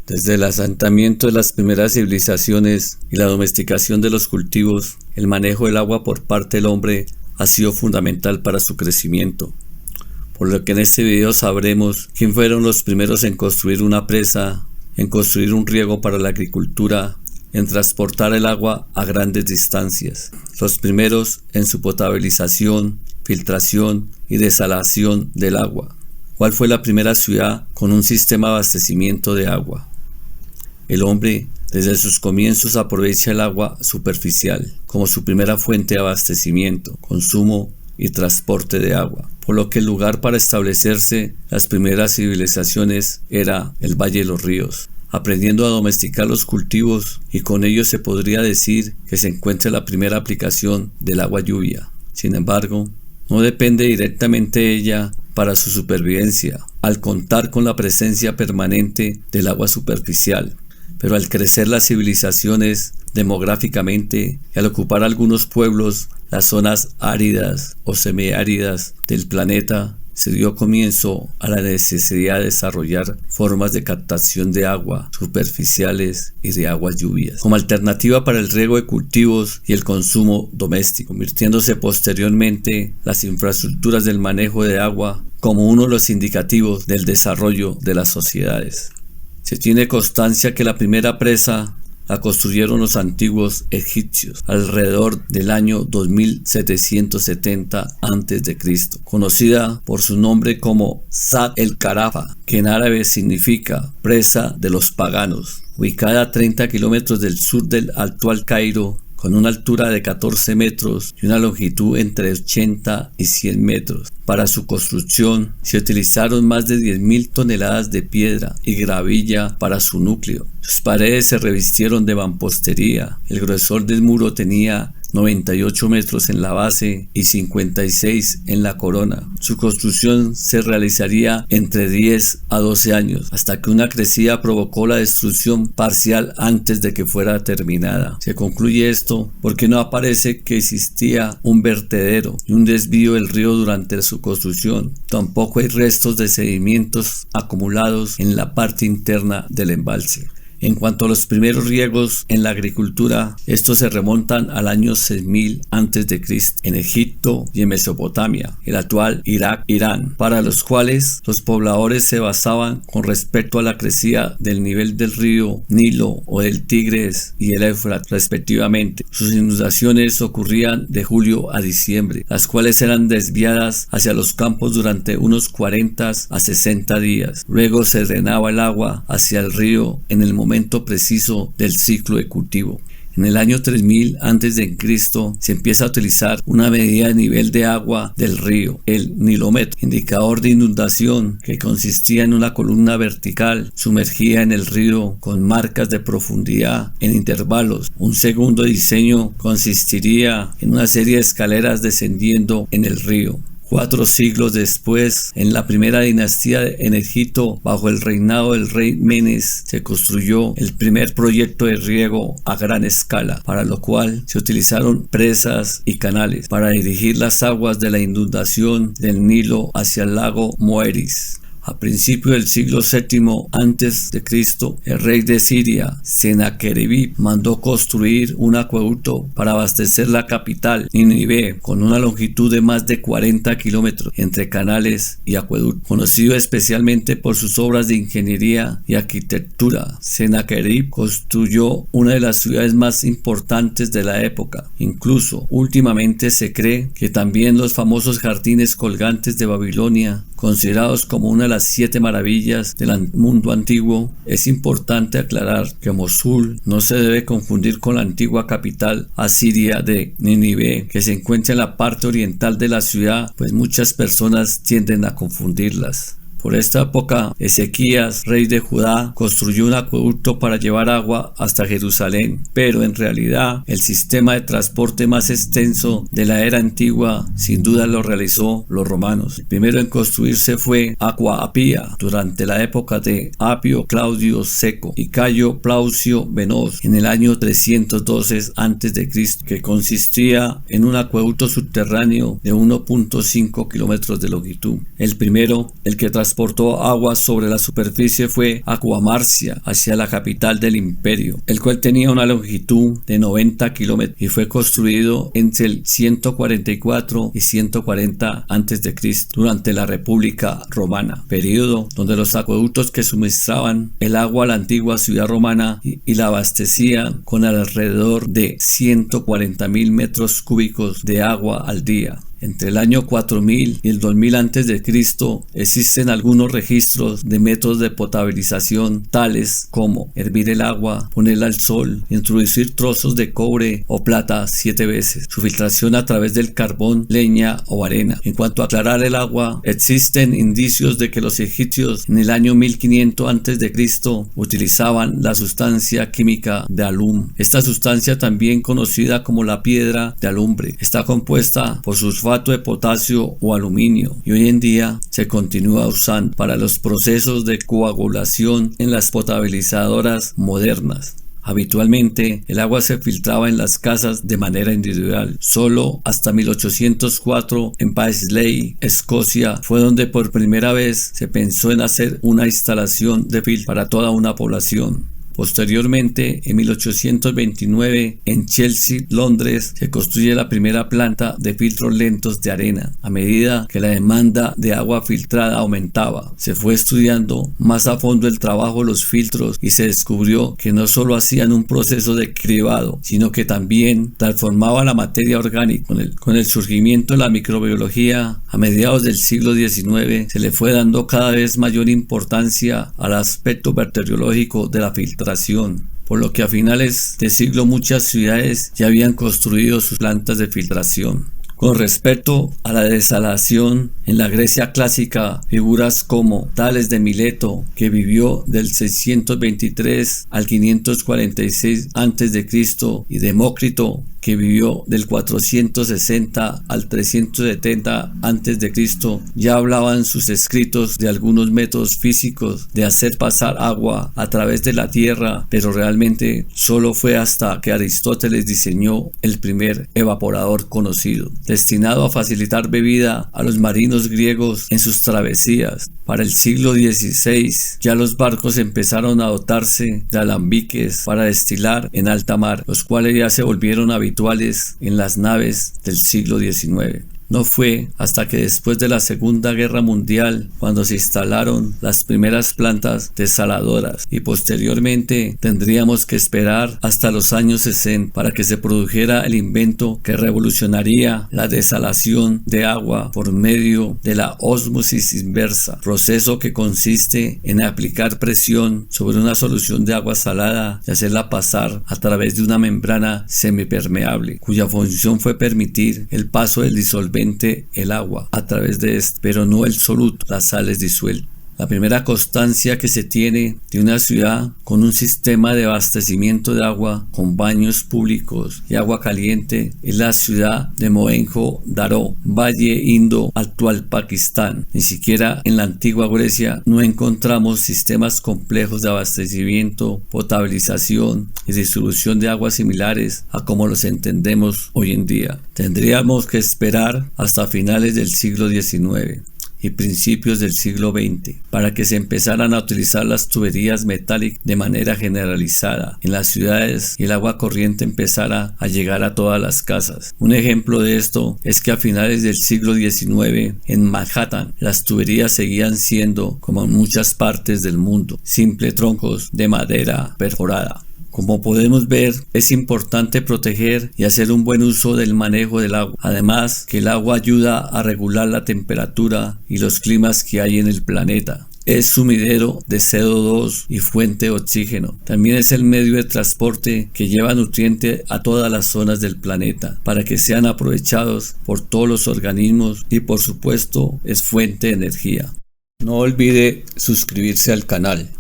Desde el asentamiento de las primeras civilizaciones y la domesticación de los cultivos, el manejo del agua por parte del hombre ha sido fundamental para su crecimiento. Por lo que en este video sabremos quién fueron los primeros en construir una presa, en construir un riego para la agricultura, en transportar el agua a grandes distancias. Los primeros en su potabilización, filtración y desalación del agua. ¿Cuál fue la primera ciudad con un sistema de abastecimiento de agua? El hombre, desde sus comienzos, aprovecha el agua superficial como su primera fuente de abastecimiento, consumo y transporte de agua, por lo que el lugar para establecerse las primeras civilizaciones era el Valle de los Ríos, aprendiendo a domesticar los cultivos, y con ello se podría decir que se encuentra la primera aplicación del agua lluvia. Sin embargo, no depende directamente de ella para su supervivencia, al contar con la presencia permanente del agua superficial. Pero al crecer las civilizaciones demográficamente y al ocupar algunos pueblos las zonas áridas o semiáridas del planeta, se dio comienzo a la necesidad de desarrollar formas de captación de agua superficiales y de aguas lluvias, como alternativa para el riego de cultivos y el consumo doméstico, convirtiéndose posteriormente las infraestructuras del manejo de agua como uno de los indicativos del desarrollo de las sociedades. Se tiene constancia que la primera presa la construyeron los antiguos egipcios alrededor del año 2770 a.C., conocida por su nombre como Sat el-Karafa, que en árabe significa presa de los paganos, ubicada a 30 kilómetros del sur del actual Cairo, con una altura de 14 metros y una longitud entre 80 y 100 metros. Para su construcción se utilizaron más de 10.000 toneladas de piedra y gravilla para su núcleo. Sus paredes se revistieron de mampostería. El grosor del muro tenía 98 metros en la base y 56 en la corona. Su construcción se realizaría entre 10 a 12 años, hasta que una crecida provocó la destrucción parcial antes de que fuera terminada. Se concluye esto porque no aparece que existía un vertedero y un desvío del río durante su construcción. Tampoco hay restos de sedimentos acumulados en la parte interna del embalse. En cuanto a los primeros riegos en la agricultura, estos se remontan al año 6000 a.C. en Egipto y en Mesopotamia, el actual Irak, Irán, para los cuales los pobladores se basaban con respecto a la crecida del nivel del río Nilo o del Tigris y el Éufrates respectivamente. Sus inundaciones ocurrían de julio a diciembre, las cuales eran desviadas hacia los campos durante unos 40 a 60 días. Luego se drenaba el agua hacia el río en el momento preciso del ciclo de cultivo. En el año 3000 a.C. se empieza a utilizar una medida de nivel de agua del río, el nilómetro, indicador de inundación que consistía en una columna vertical sumergida en el río con marcas de profundidad en intervalos. Un segundo diseño consistiría en una serie de escaleras descendiendo en el río. 4 siglos después, en la primera dinastía en Egipto, bajo el reinado del rey Menes, se construyó el primer proyecto de riego a gran escala, para lo cual se utilizaron presas y canales para dirigir las aguas de la inundación del Nilo hacia el lago Moeris. A principios del siglo VII a.C., el rey de Siria, Sennacherib, mandó construir un acueducto para abastecer la capital, Nínive, con una longitud de más de 40 kilómetros entre canales y acueductos. Conocido especialmente por sus obras de ingeniería y arquitectura, Sennacherib construyó una de las ciudades más importantes de la época. Incluso, últimamente se cree que también los famosos jardines colgantes de Babilonia, considerados como una de las 7 maravillas del mundo antiguo. Es importante aclarar que Mosul no se debe confundir con la antigua capital asiria de Nínive, que se encuentra en la parte oriental de la ciudad, pues muchas personas tienden a confundirlas. Por esta época, Ezequías, rey de Judá, construyó un acueducto para llevar agua hasta Jerusalén, pero en realidad el sistema de transporte más extenso de la era antigua sin duda lo realizó los romanos. El primero en construirse fue Aqua Appia durante la época de Apio Claudio Seco y Cayo Plaucio Venoso en el año 312 a.C., que consistía en un acueducto subterráneo de 1.5 kilómetros de longitud. El primero, el que transportaba transportó agua sobre la superficie fue Aquamarcia, hacia la capital del imperio, el cual tenía una longitud de 90 kilómetros y fue construido entre el 144 y 140 a.C. durante la República Romana, periodo donde los acueductos que suministraban el agua a la antigua ciudad romana y la abastecían con alrededor de 140.000 metros cúbicos de agua al día. Entre el año 4000 y el 2000 a.C. existen algunos registros de métodos de potabilización tales como hervir el agua, ponerla al sol, introducir trozos de cobre o plata 7 veces, su filtración a través del carbón, leña o arena. En cuanto a aclarar el agua, existen indicios de que los egipcios en el año 1500 a.C. utilizaban la sustancia química de alum. Esta sustancia, también conocida como la piedra de alumbre, está compuesta por sulfato de potasio o aluminio y hoy en día se continúa usando para los procesos de coagulación en las potabilizadoras modernas. Habitualmente, el agua se filtraba en las casas de manera individual. Solo hasta 1804 en Paisley, Escocia, fue donde por primera vez se pensó en hacer una instalación de filtro para toda una población. Posteriormente, en 1829, en Chelsea, Londres, se construye la primera planta de filtros lentos de arena. A medida que la demanda de agua filtrada aumentaba, se fue estudiando más a fondo el trabajo de los filtros y se descubrió que no solo hacían un proceso de cribado, sino que también transformaban la materia orgánica. Con el surgimiento de la microbiología, a mediados del siglo XIX, se le fue dando cada vez mayor importancia al aspecto bacteriológico de la filtración, por lo que a finales de siglo muchas ciudades ya habían construido sus plantas de filtración. Con respecto a la desalación, en la Grecia clásica, figuras como Tales de Mileto, que vivió del 623 al 546 a.C., y Demócrito, que vivió del 460 al 370 a.C., ya hablaban sus escritos de algunos métodos físicos de hacer pasar agua a través de la tierra, pero realmente solo fue hasta que Aristóteles diseñó el primer evaporador conocido, destinado a facilitar bebida a los marinos griegos en sus travesías. Para el siglo XVI ya los barcos empezaron a dotarse de alambiques para destilar en alta mar, los cuales ya se volvieron habituales en las naves del siglo XIX. No fue hasta que después de la Segunda Guerra Mundial cuando se instalaron las primeras plantas desaladoras, y posteriormente tendríamos que esperar hasta los años 60 para que se produjera el invento que revolucionaría la desalación de agua por medio de la ósmosis inversa, proceso que consiste en aplicar presión sobre una solución de agua salada y hacerla pasar a través de una membrana semipermeable, cuya función fue permitir el paso del disolvente, el agua, a través de este, pero no el soluto, las sales disueltas. La primera constancia que se tiene de una ciudad con un sistema de abastecimiento de agua con baños públicos y agua caliente es la ciudad de Mohenjo-Daro, Valle Indo, actual Pakistán. Ni siquiera en la antigua Grecia no encontramos sistemas complejos de abastecimiento, potabilización y distribución de agua similares a como los entendemos hoy en día. Tendríamos que esperar hasta finales del siglo XIX y principios del siglo XX para que se empezaran a utilizar las tuberías metálicas de manera generalizada en las ciudades y el agua corriente empezara a llegar a todas las casas. Un ejemplo de esto es que a finales del siglo XIX en Manhattan las tuberías seguían siendo, como en muchas partes del mundo, simples troncos de madera perforada. Como podemos ver, es importante proteger y hacer un buen uso del manejo del agua. Además, que el agua ayuda a regular la temperatura y los climas que hay en el planeta. Es sumidero de CO2 y fuente de oxígeno. También es el medio de transporte que lleva nutrientes a todas las zonas del planeta para que sean aprovechados por todos los organismos y, por supuesto, es fuente de energía. No olvide suscribirse al canal.